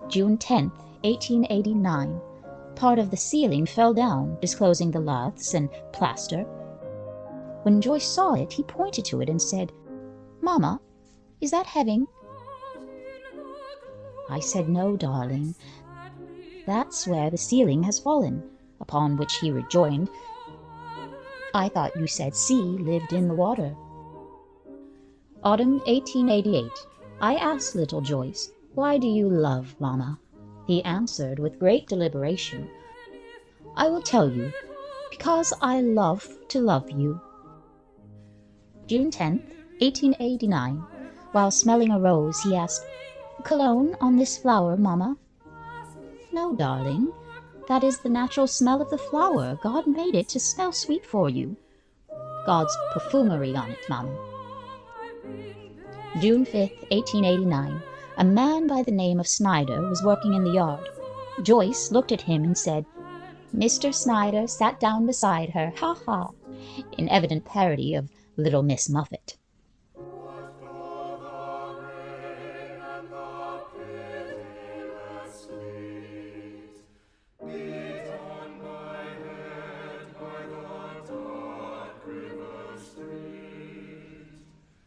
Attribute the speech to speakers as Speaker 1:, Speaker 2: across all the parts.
Speaker 1: June 10th, 1889. Part of the ceiling fell down, disclosing the laths and plaster. When Joyce saw it, he pointed to it and said, "Mama, is that heaven?" I said, "No, darling, that's where the ceiling has fallen," upon which he rejoined, "I thought you said sea lived in the water." Autumn 1888. I asked little Joyce, "Why do you love Mama?" He answered with great deliberation, "I will tell you, because I love to love you." June 10th, 1889. While smelling a rose, he asked, "Cologne on this flower, Mama?" "No, darling, that is the natural smell of the flower. God made it to smell sweet for you." "God's perfumery on it, Mama." June 5th, 1889. A man by the name of Snyder was working in the yard. Joyce looked at him and said, "Mr. Snyder sat down beside her, ha ha," in evident parody of Little Miss Muffet.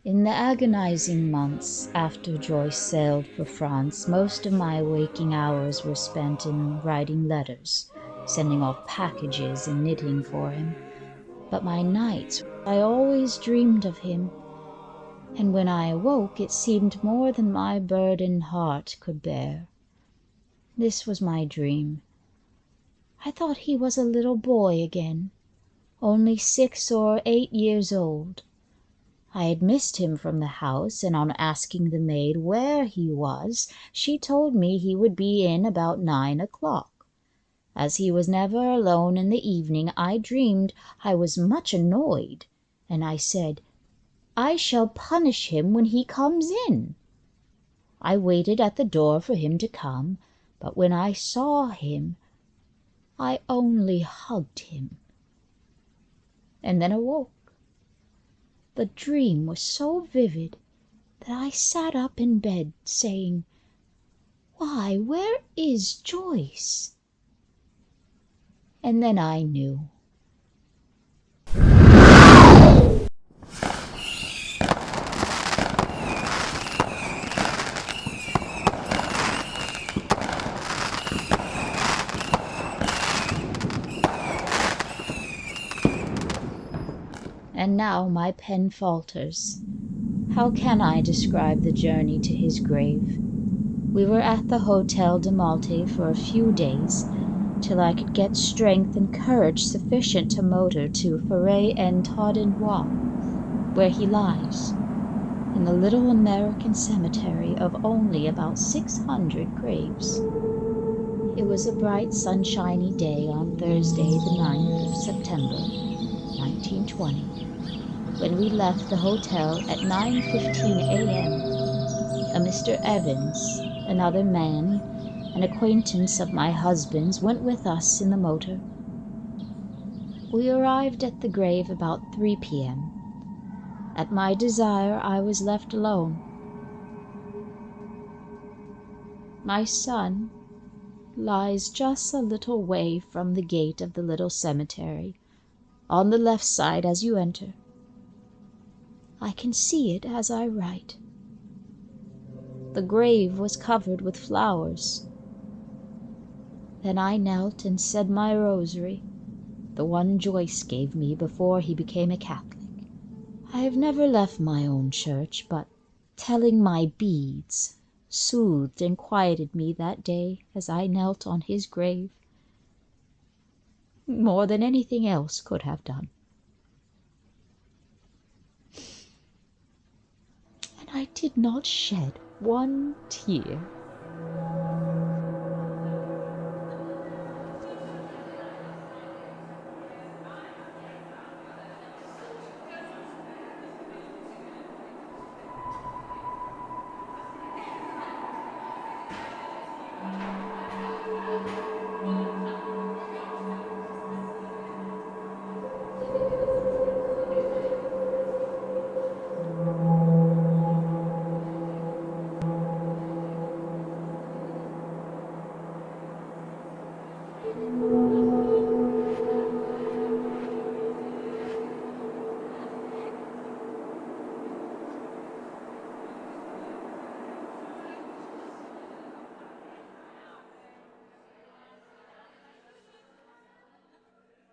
Speaker 1: In the agonizing months after Joyce sailed for France, most of my waking hours were spent in writing letters, sending off packages and knitting for him. But my nights, I always dreamed of him, and when I awoke it seemed more than my burdened heart could bear. This was my dream. I thought he was a little boy again, only 6 or 8 years old. I had missed him from the house, and on asking the maid where he was, she told me he would be in about 9 o'clock. As he was never alone in the evening, I dreamed I was much annoyed, and I said, "I shall punish him when he comes in." I waited at the door for him to come, but when I saw him, I only hugged him, and then awoke. The dream was so vivid that I sat up in bed, saying, "Why, where is Joyce?" And then I knew. And now my pen falters. How can I describe the journey to his grave? We were at the Hotel de Malte for a few days, till I could get strength and courage sufficient to motor to Herein, where he lies, in the little American cemetery of only about 600 graves. It was a bright, sunshiny day on Thursday, the 9th of September, 1920. When we left the hotel at 9:15 a.m., a Mr. Evans, another man, an acquaintance of my husband's, went with us in the motor. We arrived at the grave about 3 p.m. At my desire, I was left alone. My son lies just a little way from the gate of the little cemetery, on the left side as you enter. I can see it as I write. The grave was covered with flowers. Then I knelt and said my rosary, the one Joyce gave me before he became a Catholic. I have never left my own church, but telling my beads soothed and quieted me that day as I knelt on his grave, more than anything else could have done. And I did not shed one tear.